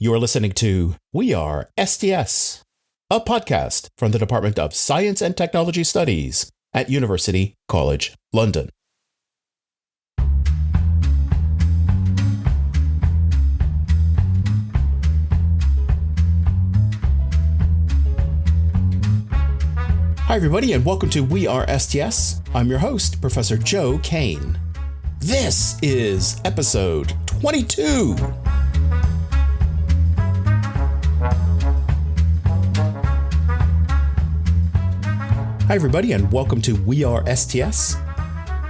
You're listening to We Are STS, a podcast from the Department of Science and Technology Studies at University College London. Hi, everybody, and welcome to We Are STS. I'm your host, Professor Joe Kane. This is episode 22. Hi, everybody, and welcome to We Are STS.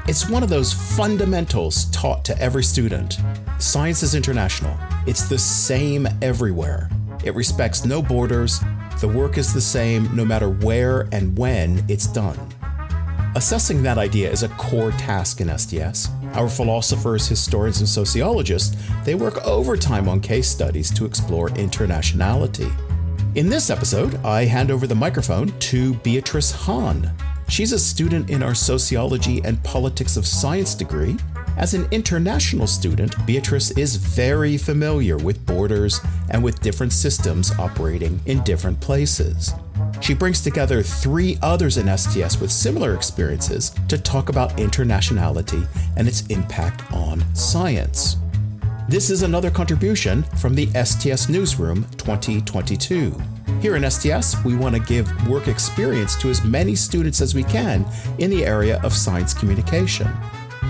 It's one of those fundamentals taught to every student. Science is international. It's the same everywhere. It respects no borders. The work is the same no matter where and when it's done. Assessing that idea is a core task in STS. Our philosophers, historians, and sociologists, they work overtime on case studies to explore internationality. In this episode, I hand over the microphone to Beatrice Han. She's a student in our Sociology and Politics of Science degree. As an international student, Beatrice is very familiar with borders and with different systems operating in different places. She brings together three others in STS with similar experiences to talk about internationality and its impact on science. This is another contribution from the STS Newsroom 2022. Here in STS, we want to give work experience to as many students as we can in the area of science communication.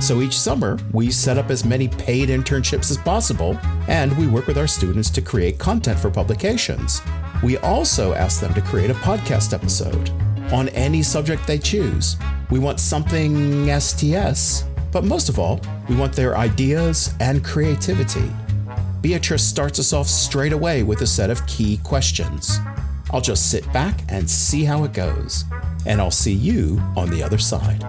So each summer, we set up as many paid internships as possible, and we work with our students to create content for publications. We also ask them to create a podcast episode on any subject they choose. We want something STS, but most of all, we want their ideas and creativity. Beatrice starts us off straight away with a set of key questions. I'll just sit back and see how it goes, and I'll see you on the other side.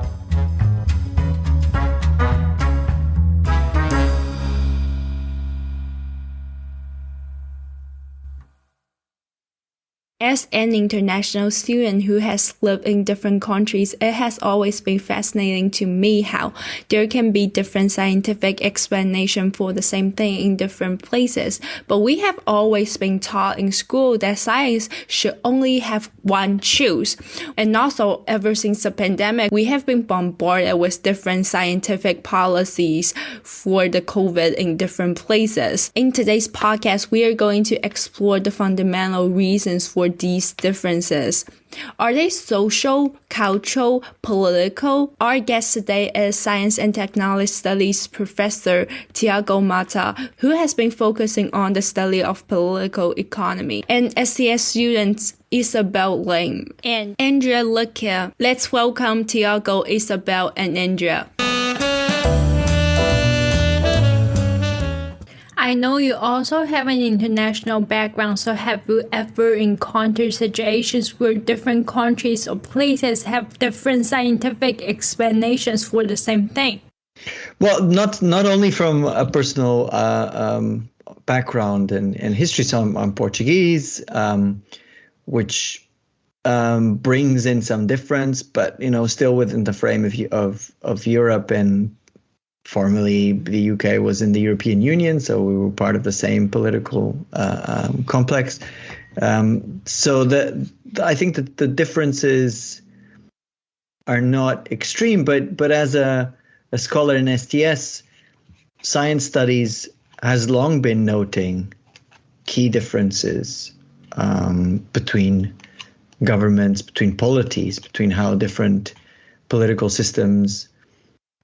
As an international student who has lived in different countries, it has always been fascinating to me how there can be different scientific explanations for the same thing in different places. But we have always been taught in school that science should only have one truth. And also, ever since the pandemic, we have been bombarded with different scientific policies for the COVID in different places. In today's podcast, we are going to explore the fundamental reasons for these differences. Are they social, cultural, political? Our guest today is Science and Technology Studies Professor Tiago Mata, who has been focusing on the study of political economy, and STS students Isabel Lim and Andrea Lekare. Let's welcome Tiago, Isabel, and Andrea. I know you also have an international background, so have you ever encountered situations where different countries or places have different scientific explanations for the same thing? Well, not only from a personal background and history. So I'm Portuguese, which brings in some difference, but still within the frame of Europe, and formerly, the UK was in the European Union, so we were part of the same political complex. So I think that the differences are not extreme, but as a scholar in STS, science studies has long been noting key differences between governments, between polities, between how different political systems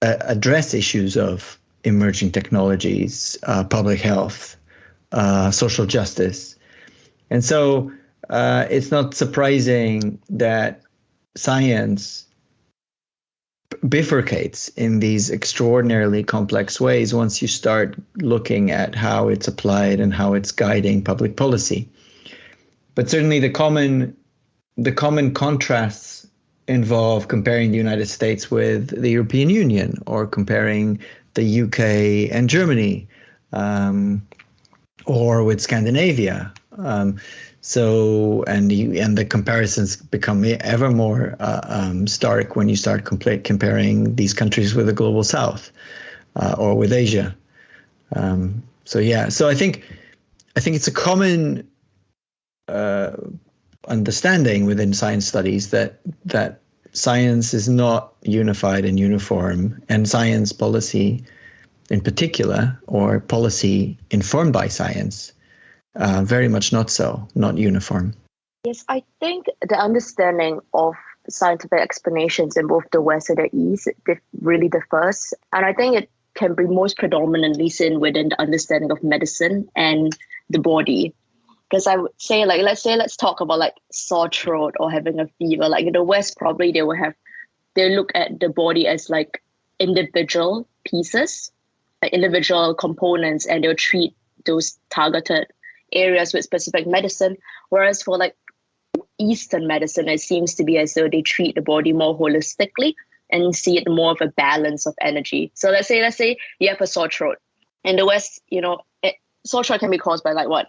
address issues of emerging technologies, public health, social justice. And so it's not surprising that science bifurcates in these extraordinarily complex ways once you start looking at how it's applied and how it's guiding public policy. But certainly the common contrasts involve comparing the United States with the European Union, or comparing the UK and Germany, or with Scandinavia. So the comparisons become ever more stark when you start comparing these countries with the global South or with Asia. So I think I think it's a common understanding within science studies that science is not unified and uniform, and science policy in particular, or policy informed by science, very much not uniform. Yes, I think the understanding of scientific explanations in both the West and the East really differs. And I think it can be most predominantly seen within the understanding of medicine and the body. Because I would say, like, let's talk about like sore throat or having a fever. Like in the West, probably they look at the body as like individual pieces, like individual components, and they'll treat those targeted areas with specific medicine. Whereas for like Eastern medicine, it seems to be as though they treat the body more holistically and see it more of a balance of energy. So let's say you have a sore throat. In the West, sore throat can be caused by like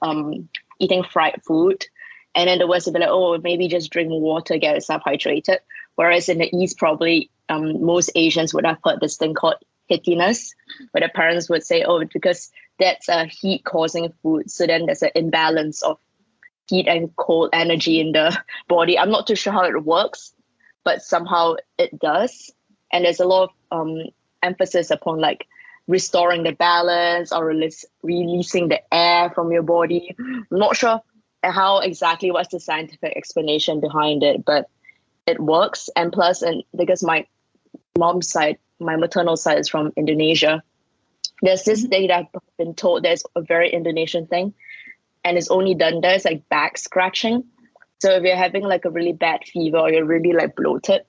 eating fried food. And in the West, they'll be like, oh, maybe just drink water, get yourself hydrated. Whereas in the East, probably most Asians would have heard this thing called hittiness, where the parents would say, oh, because that's a heat causing food. So then there's an imbalance of heat and cold energy in the body. I'm not too sure how it works, but somehow it does. And there's a lot of emphasis upon like restoring the balance or releasing the air from your body. I'm not sure how exactly what's the scientific explanation behind it, but it works. And plus, and because my mom's side, my maternal side is from Indonesia, there's this thing that I've been told there's a very Indonesian thing, and it's only done there, it's like back scratching. So if you're having like a really bad fever or you're really like bloated,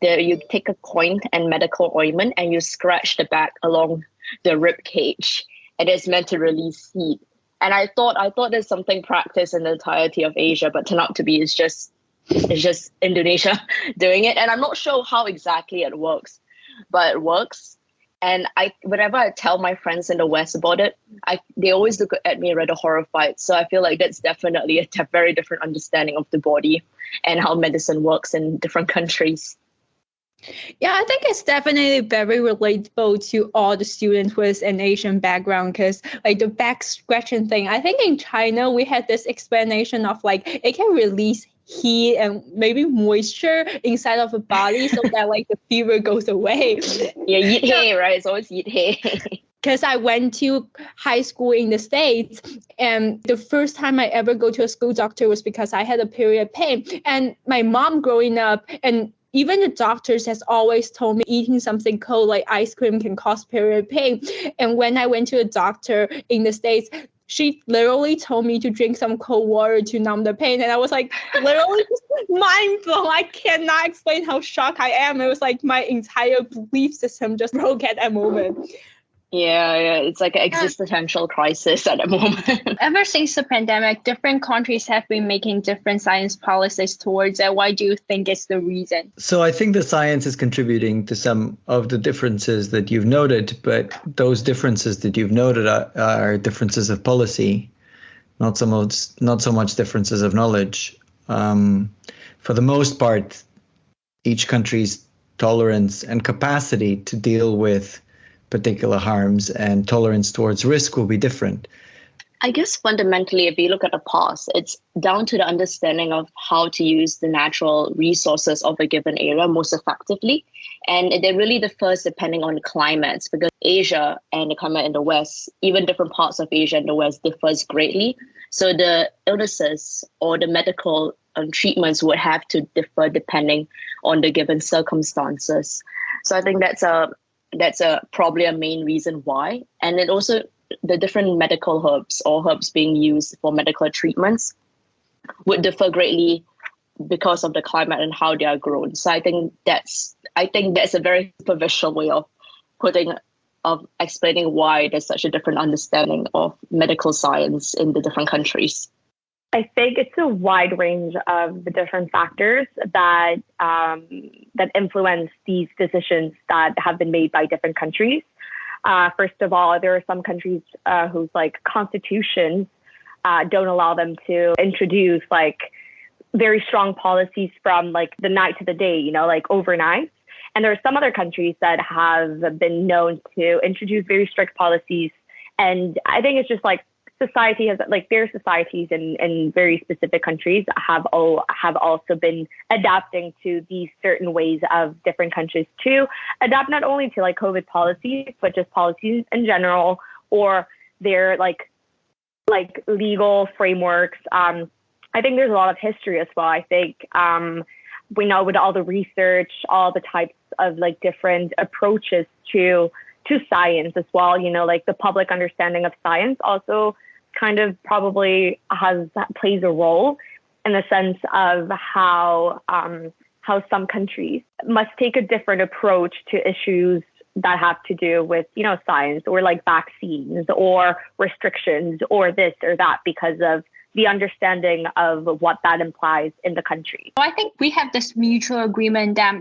there you take a coin and medical ointment and you scratch the back along the rib cage, and it's meant to release heat. And I thought there's something practiced in the entirety of Asia, but turned out to be it's just Indonesia doing it. And I'm not sure how exactly it works, but it works. And whenever I tell my friends in the West about it, they always look at me rather horrified. So I feel like that's definitely a very different understanding of the body and how medicine works in different countries. Yeah, I think it's definitely very relatable to all the students with an Asian background, because like the back scratching thing, I think in China, we had this explanation of like it can release heat and maybe moisture inside of the body so that like the fever goes away. Yeah, yeet hay, right? It's always yeet hay. Because I went to high school in the States, and the first time I ever go to a school doctor was because I had a period pain. And my mom growing up, and even the doctors has always told me eating something cold like ice cream can cause period pain. And when I went to a doctor in the States, she literally told me to drink some cold water to numb the pain. And I was like, literally mind blown. I cannot explain how shocked I am. It was like my entire belief system just broke at that moment. Yeah, it's like an existential crisis at the moment. Ever since the pandemic, different countries have been making different science policies towards it. Why do you think it's the reason? So I think the science is contributing to some of the differences that you've noted, but those differences that you've noted are differences of policy, not so much differences of knowledge. For the most part, each country's tolerance and capacity to deal with particular harms and tolerance towards risk will be different. I guess fundamentally, if you look at the past, it's down to the understanding of how to use the natural resources of a given area most effectively. And it really differs depending on the climates, because Asia and the climate in the West, even different parts of Asia and the West differs greatly. So the illnesses or the medical treatments would have to differ depending on the given circumstances. So I think that's probably a main reason why. And it also, the different medical herbs or herbs being used for medical treatments would differ greatly because of the climate and how they are grown. So I think that's a very superficial way of explaining why there's such a different understanding of medical science in the different countries. I think it's a wide range of the different factors that influence these decisions that have been made by different countries. First of all, there are some countries whose like constitutions don't allow them to introduce like very strong policies from like the night to the day, like overnight. And there are some other countries that have been known to introduce very strict policies. And I think it's just like society has, like, their societies in very specific countries have also been adapting to these certain ways of different countries to adapt not only to like COVID policies, but just policies in general, or their like legal frameworks. I think there's a lot of history as well. I think we know with all the research, all the types of like different approaches to science as well, you know, like the public understanding of science also kind of probably plays a role in the sense of how some countries must take a different approach to issues that have to do with, you know, science or like vaccines or restrictions or this or that because of the understanding of what that implies in the country. I think we have this mutual agreement that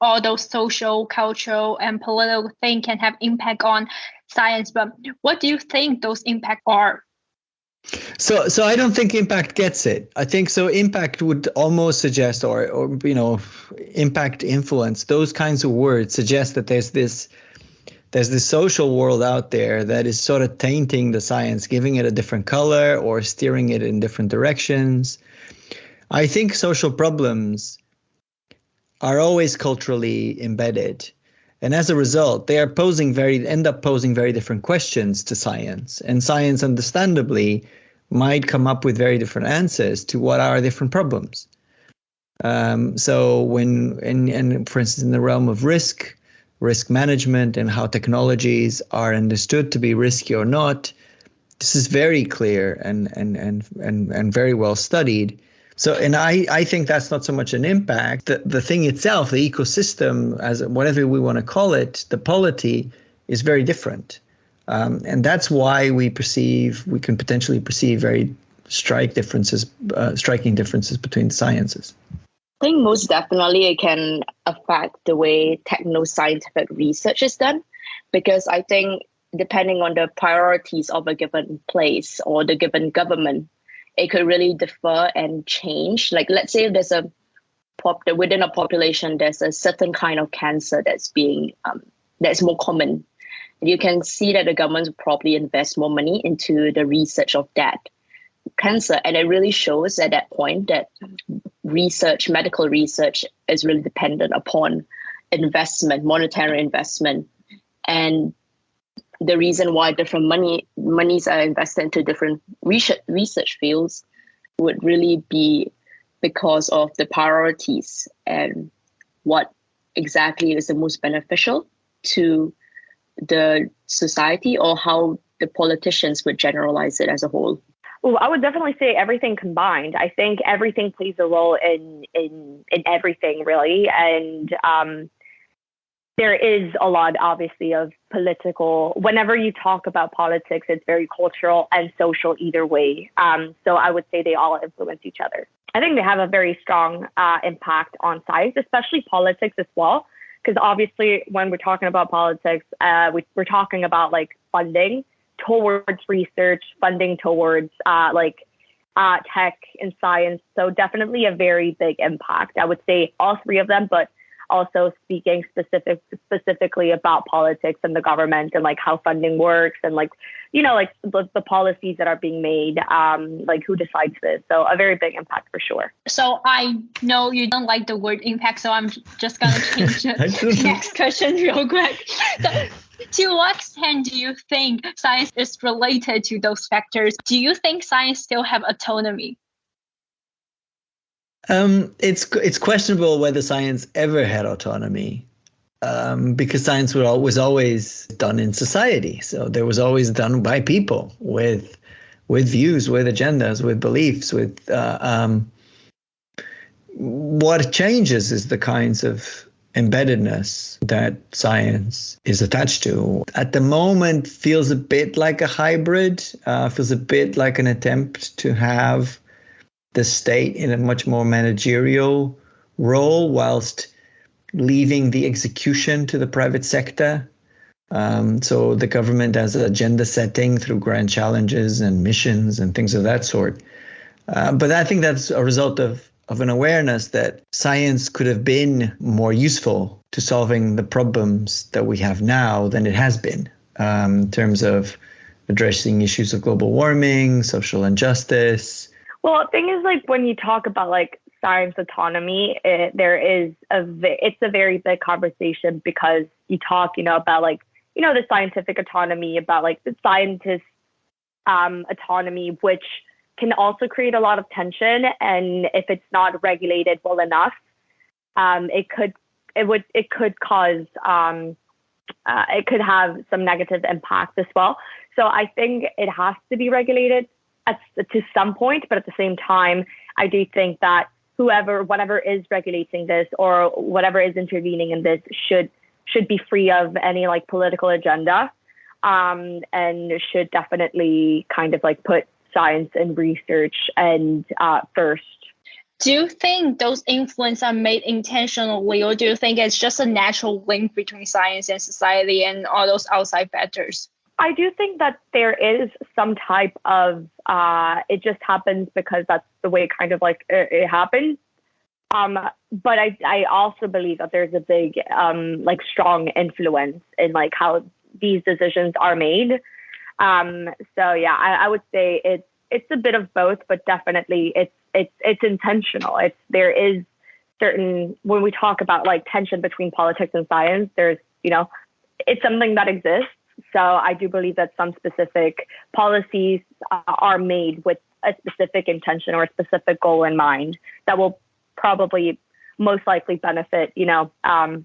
all those social, cultural, and political things can have impact on science. But what do you think those impacts are? So I don't think impact gets it. I think so impact would almost suggest, or you know, impact, influence, those kinds of words suggest that there's this social world out there that is sort of tainting the science, giving it a different color or steering it in different directions. I think social problems are always culturally embedded. And as a result, they are end up posing very different questions to science. And science, understandably, might come up with very different answers to what are different problems. So when, for instance, in the realm of risk management and how technologies are understood to be risky or not, this is very clear and very well studied. So, and I think that's not so much an impact. The thing itself, the ecosystem, as whatever we want to call it, the polity, is very different. And that's why we can potentially perceive very striking differences between the sciences. I think most definitely it can affect the way techno-scientific research is done, because I think depending on the priorities of a given place or the given government, it could really differ and change. Like, let's say if there's within a population, there's a certain kind of cancer that's more common. You can see that the government will probably invest more money into the research of that cancer. And it really shows at that point that medical research is really dependent upon investment, monetary investment. And the reason why different monies are invested into different research fields would really be because of the priorities and what exactly is the most beneficial to the society, or how the politicians would generalize it as a whole. Well, I would definitely say everything combined. I think everything plays a role in everything, really. And there is a lot, obviously, of political. Whenever you talk about politics, it's very cultural and social either way. So I would say they all influence each other. I think they have a very strong impact on science, especially politics as well. Because obviously, when we're talking about politics, we're talking about like funding towards research, funding towards tech and science. So definitely a very big impact. I would say all three of them, but also speaking specifically about politics and the government and like how funding works and like, you know, like the policies that are being made, like who decides this. So a very big impact for sure. So I know you don't like the word impact, so I'm just going to change the next question real quick. So, to what extent do you think science is related to those factors? Do you think science still have autonomy? It's questionable whether science ever had autonomy, because science was always done in society. So there was always done by people with views, with agendas, with beliefs, with what changes is the kinds of embeddedness that science is attached to. At the moment, feels a bit like a hybrid, feels a bit like an attempt to have the state in a much more managerial role whilst leaving the execution to the private sector. So the government has agenda setting through grand challenges and missions and things of that sort. But I think that's a result of an awareness that science could have been more useful to solving the problems that we have now than it has been, in terms of addressing issues of global warming, social injustice. Well, the thing is, like, when you talk about like science autonomy, it's a very big conversation, because you talk, about like, the scientific autonomy, about like the scientist autonomy, which can also create a lot of tension. And if it's not regulated well enough, it could cause it could have some negative impacts as well. So I think it has to be regulated to some point, but at the same time, I do think that whatever is regulating this, or whatever is intervening in this, should be free of any like political agenda, and should definitely kind of like put science and research and first. Do you think those influences are made intentionally, or do you think it's just a natural link between science and society and all those outside factors? I do think that there is some type of, it just happens because that's the way kind of like it happens. But I also believe that there's a big, like strong influence in like how these decisions are made. So yeah, I would say it's a bit of both, but definitely it's intentional. There is certain, when we talk about like tension between politics and science, there's, it's something that exists. So I do believe that some specific policies are made with a specific intention or a specific goal in mind that will probably most likely benefit,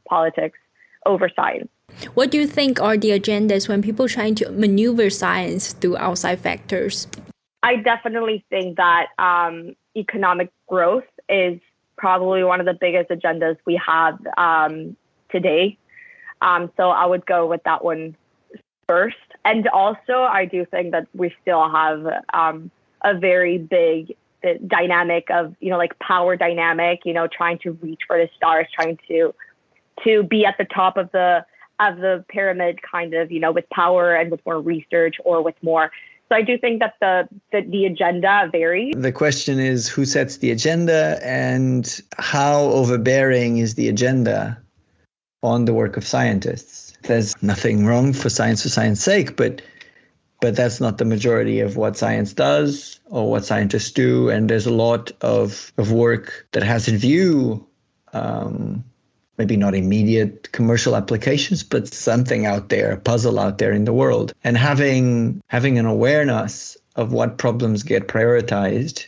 politics over science. What do you think are the agendas when people trying to maneuver science through outside factors? I definitely think that economic growth is probably one of the biggest agendas we have today. So I would go with that one first. And also, I do think that we still have a very big dynamic of, like power dynamic, trying to reach for the stars, trying to be at the top of the pyramid, kind of, with power and with more research or with more. So I do think that the agenda varies. The question is, who sets the agenda, and how overbearing is the agenda on the work of scientists? There's nothing wrong for science's sake, but that's not the majority of what science does or what scientists do. And there's a lot of work that has in view maybe not immediate commercial applications, but something out there, a puzzle out there in the world. And having an awareness of what problems get prioritized,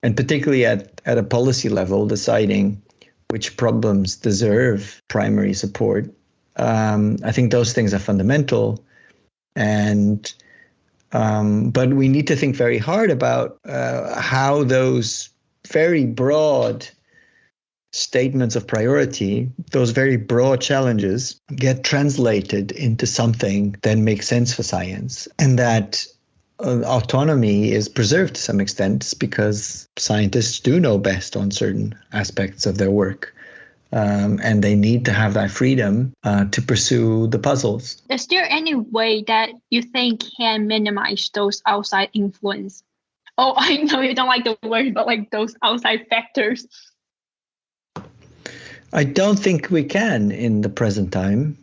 and particularly at a policy level, deciding which problems deserve primary support. I think those things are fundamental. And but we need to think very hard about how those very broad statements of priority, those very broad challenges, get translated into something that makes sense for science, and that autonomy is preserved to some extent, because scientists do know best on certain aspects of their work. And they need to have that freedom to pursue the puzzles. Is there any way that you think can minimize those outside influence? Oh, I know you don't like the word, but like those outside factors. I don't think we can in the present time.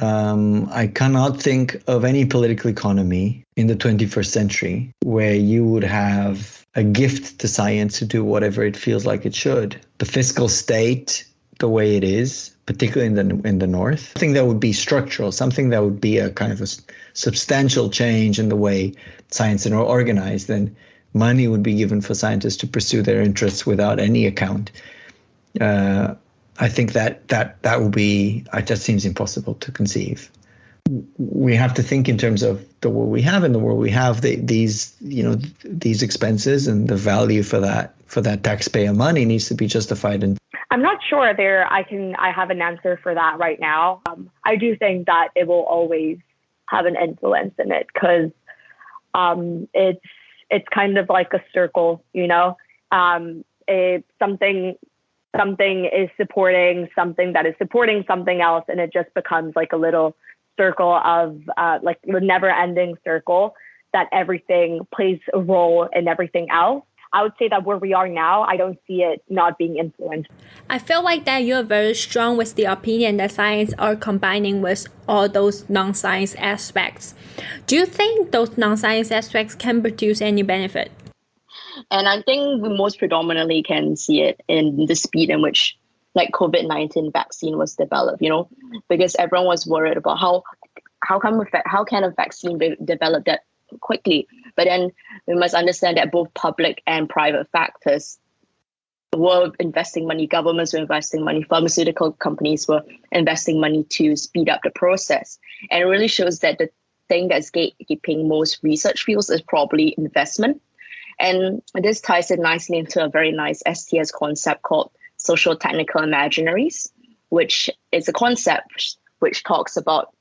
I cannot think of any political economy in the 21st century where you would have a gift to science to do whatever it feels like it should. The fiscal state, the way it is, particularly in the North, something that would be structural, something that would be a kind of a substantial change in the way science is organized, then money would be given for scientists to pursue their interests without any account. I think that would be, it just seems impossible to conceive. We have to think in terms of the world we have. In the world we have, these expenses, and the value for that taxpayer money needs to be justified. And I'm not sure I have an answer for that right now. I do think that it will always have an influence in it, because it's kind of like a circle, something is supporting something that is supporting something else, and it just becomes like a little circle of like the never-ending circle that everything plays a role in everything else. I would say that where we are now, I don't see it not being influenced. I feel like that you're very strong with the opinion that science are combining with all those non-science aspects. Do you think those non-science aspects can produce any benefit? And I think we most predominantly can see it in the speed in which like COVID-19 vaccine was developed, because everyone was worried about how can a vaccine be developed that quickly. But then we must understand that both public and private factors were investing money, governments were investing money, pharmaceutical companies were investing money to speed up the process. And it really shows that the thing that's gatekeeping most research fields is probably investment. And this ties in nicely into a very nice STS concept called social technical imaginaries, which is a concept which talks about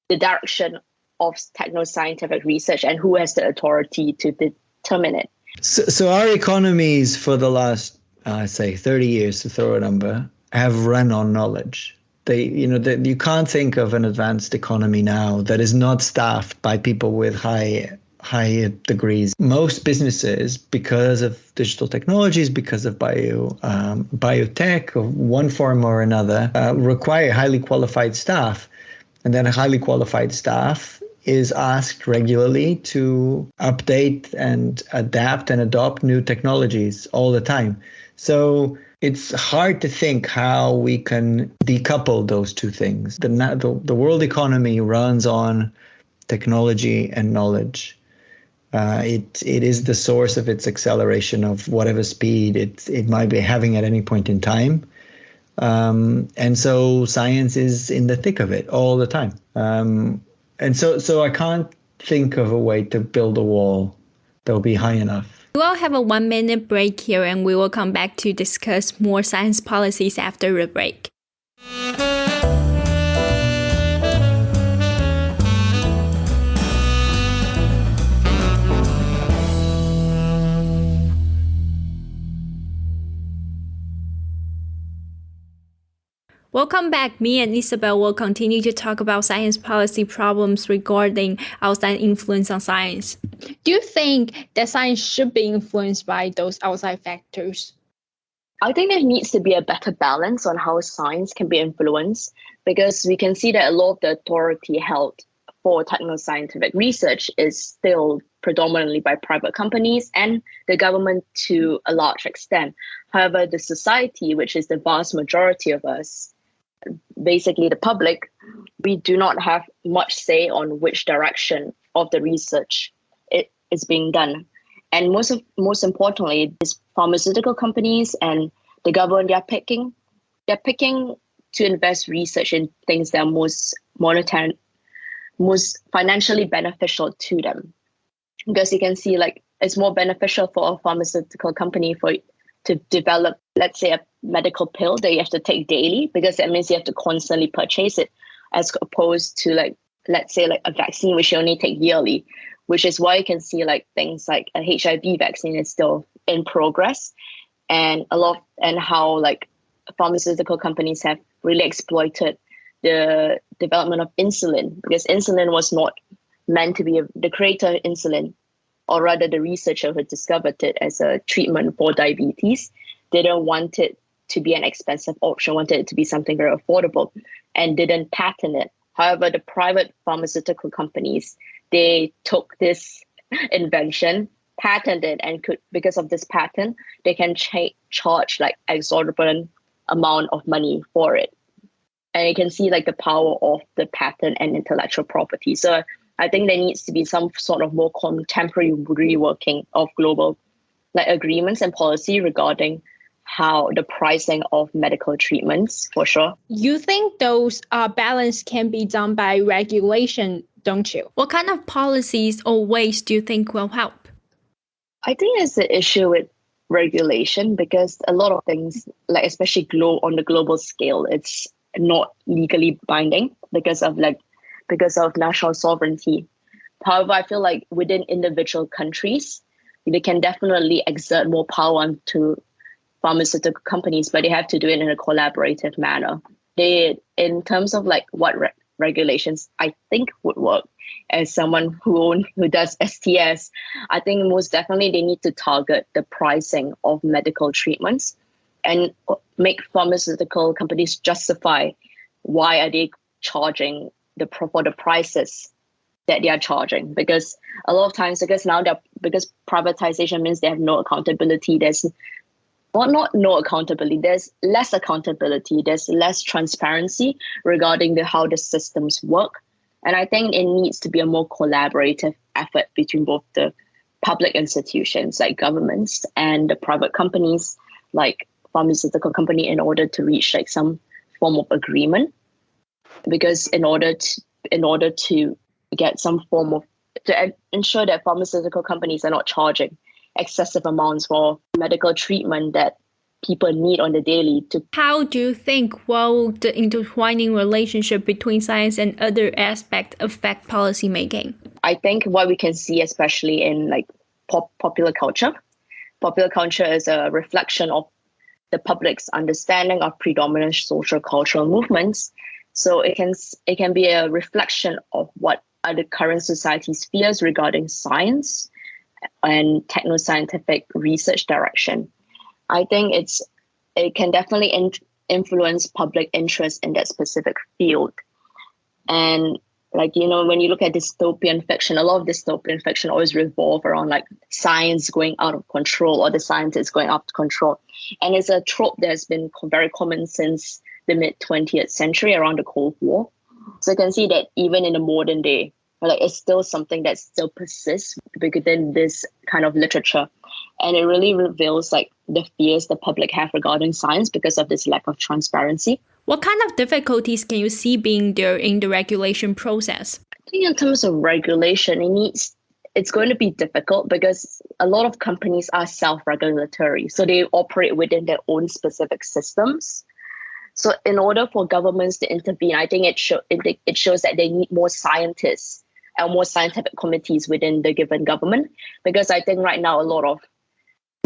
the direction of techno-scientific research and who has the authority to determine it. So our economies for the last, say, 30 years, to throw a number, have run on knowledge. You can't think of an advanced economy now that is not staffed by people with high degrees. Most businesses, because of digital technologies, because of biotech of one form or another, require highly qualified staff. And then a highly qualified staff is asked regularly to update and adapt and adopt new technologies all the time. So it's hard to think how we can decouple those two things. The world economy runs on technology and knowledge. It is the source of its acceleration of whatever speed it might be having at any point in time. And so science is in the thick of it all the time. And so I can't think of a way to build a wall that will be high enough. We will have a 1-minute break here, and we will come back to discuss more science policies after the break. Welcome back. Me and Isabel will continue to talk about science policy problems regarding outside influence on science. Do you think that science should be influenced by those outside factors? I think there needs to be a better balance on how science can be influenced, because we can see that a lot of the authority held for techno-scientific research is still predominantly by private companies and the government to a large extent. However, the society, which is the vast majority of us, basically the public, we do not have much say on which direction of the research it is being done. And most importantly, these pharmaceutical companies and the government, they're picking to invest research in things that are most financially beneficial to them. Because you can see like it's more beneficial for a pharmaceutical company to develop, let's say, a medical pill that you have to take daily, because that means you have to constantly purchase it, as opposed to like, let's say, like a vaccine which you only take yearly, which is why you can see like things like a HIV vaccine is still in progress, and how like pharmaceutical companies have really exploited the development of insulin, because insulin was not meant to be the creator of insulin, or rather the researcher who discovered it as a treatment for diabetes, didn't want it to be an expensive option, wanted it to be something very affordable, and didn't patent it. However, the private pharmaceutical companies, they took this invention, patented it, and because of this patent, they can charge like exorbitant amount of money for it. And you can see like the power of the patent and intellectual property. So I think there needs to be some sort of more contemporary reworking of global like agreements and policy regarding how the pricing of medical treatments, for sure. You think those balance can be done by regulation, don't you? What kind of policies or ways do you think will help? I think it's the issue with regulation, because a lot of things, like especially on the global scale, it's not legally binding because of national sovereignty. However, I feel like within individual countries, they can definitely exert more power onto pharmaceutical companies, but they have to do it in a collaborative manner. In terms of like what regulations I think would work. As someone who does STS, I think most definitely they need to target the pricing of medical treatments and make pharmaceutical companies justify why are they charging for the prices that they are charging. Because a lot of times, because privatization means they have no accountability, there's not no accountability, there's less accountability, there's less transparency regarding how the systems work. And I think it needs to be a more collaborative effort between both the public institutions like governments and the private companies like pharmaceutical company in order to reach like some form of agreement. Because in order to get some form of, to ensure that pharmaceutical companies are not charging excessive amounts for medical treatment that people need on the daily. How do you think will the intertwining relationship between science and other aspects affect policymaking? I think what we can see, especially in like popular culture is a reflection of the public's understanding of predominant social cultural movements. So it can be a reflection of what are the current society's fears regarding science and techno-scientific research direction. I think it can definitely influence public interest in that specific field. And like, when you look at dystopian fiction, a lot of dystopian fiction always revolve around like science going out of control or the scientists going out of control. And it's a trope that's been very common since the mid-20th century around the Cold War. So you can see that even in the modern day, like it's still something that still persists within this kind of literature. And it really reveals like the fears the public have regarding science because of this lack of transparency. What kind of difficulties can you see being there in the regulation process? I think in terms of regulation, it's going to be difficult because a lot of companies are self-regulatory. So they operate within their own specific systems. So in order for governments to intervene, I think it shows that they need more scientists and more scientific committees within the given government. Because I think right now a lot of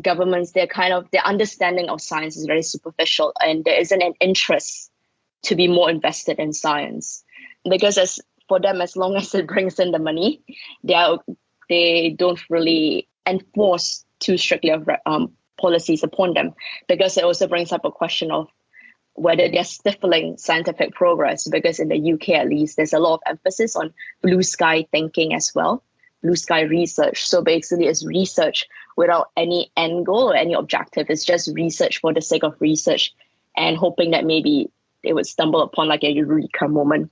governments, their understanding of science is very superficial, and there isn't an interest to be more invested in science. Because for them, as long as it brings in the money, they don't really enforce too strictly of policies upon them. Because it also brings up a question of whether they're stifling scientific progress, because in the UK at least, there's a lot of emphasis on blue sky thinking as well, blue sky research. So basically it's research without any end goal or any objective. It's just research for the sake of research and hoping that maybe they would stumble upon like a eureka moment.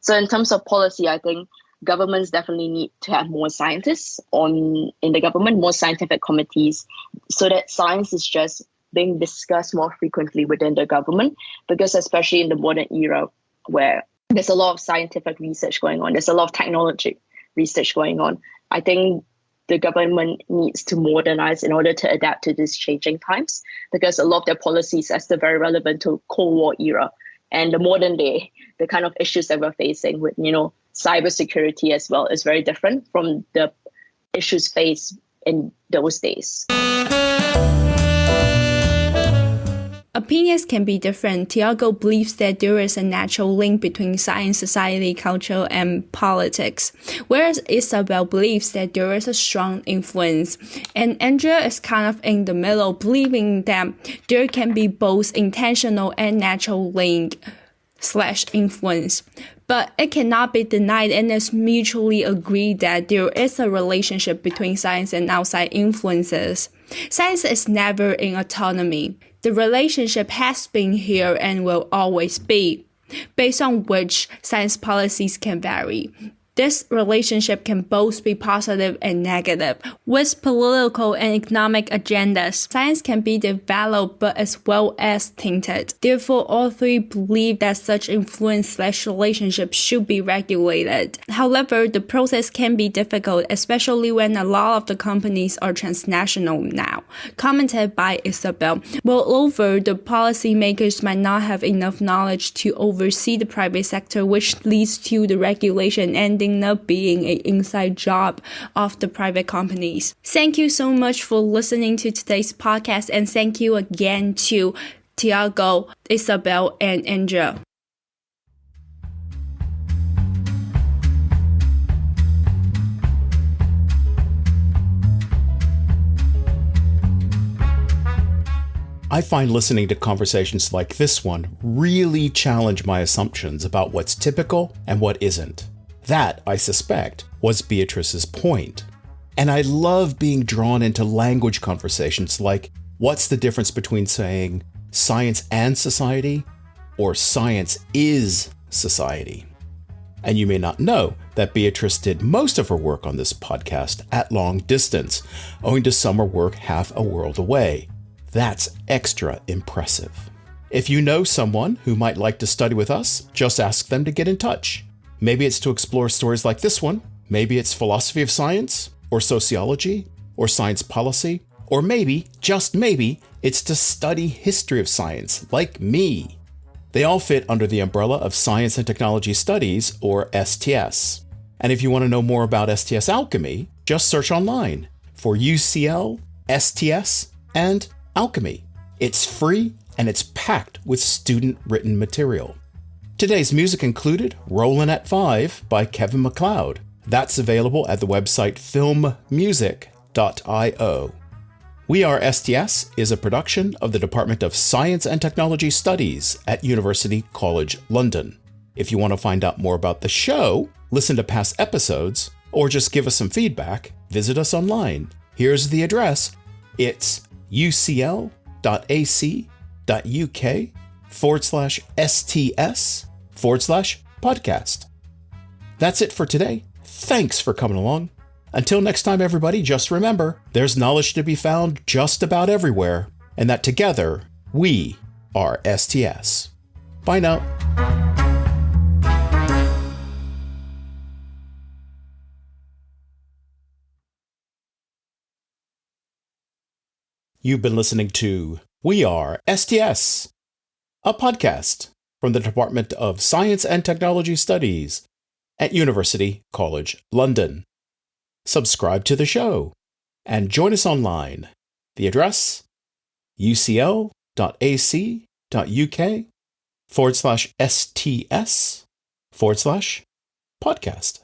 So in terms of policy, I think governments definitely need to have more scientists in the government, more scientific committees, so that science is just being discussed more frequently within the government, because especially in the modern era where there's a lot of scientific research going on, there's a lot of technology research going on, I think the government needs to modernize in order to adapt to these changing times, because a lot of their policies are still very relevant to Cold War era and the modern day. The kind of issues that we're facing with, cybersecurity as well is very different from the issues faced in those days. Opinions can be different. Tiago believes that there is a natural link between science, society, culture, and politics, whereas Isabel believes that there is a strong influence. And Andrea is kind of in the middle, believing that there can be both intentional and natural link / influence. But it cannot be denied and is mutually agreed that there is a relationship between science and outside influences. Science is never in autonomy. The relationship has been here and will always be, based on which science policies can vary. This relationship can both be positive and negative. With political and economic agendas, science can be developed but as well as tainted. Therefore, all three believe that such influence / relationship should be regulated. However, the process can be difficult, especially when a lot of the companies are transnational now, commented by Isabel. Moreover, the policymakers might not have enough knowledge to oversee the private sector, which leads to the regulation ending up being an inside job of the private companies. Thank you so much for listening to today's podcast, and thank you again to Tiago, Isabel, and Andrea. I find listening to conversations like this one really challenge my assumptions about what's typical and what isn't. That, I suspect, was Beatrice's point. And I love being drawn into language conversations like, what's the difference between saying science and society or science is society? And you may not know that Beatrice did most of her work on this podcast at long distance, owing to summer work half a world away. That's extra impressive. If you know someone who might like to study with us, just ask them to get in touch. Maybe it's to explore stories like this one, maybe it's philosophy of science, or sociology, or science policy, or maybe, just maybe, it's to study history of science, like me. They all fit under the umbrella of Science and Technology Studies, or STS. And if you want to know more about STS Alchemy, just search online for UCL, STS, and Alchemy. It's free and it's packed with student-written material. Today's music included Rollin' at 5 by Kevin MacLeod. That's available at the website filmmusic.io. WeAreSTS is a production of the Department of Science and Technology Studies at University College London. If you want to find out more about the show, listen to past episodes, or just give us some feedback, visit us online. Here's the address. It's ucl.ac.uk/STS/podcast. That's it for today. Thanks for coming along. Until next time, everybody, just remember, there's knowledge to be found just about everywhere, and that together, we are STS. Bye now. You've been listening to We Are STS, a podcast from the Department of Science and Technology Studies at University College London. Subscribe to the show and join us online. The address, ucl.ac.uk/STS/podcast.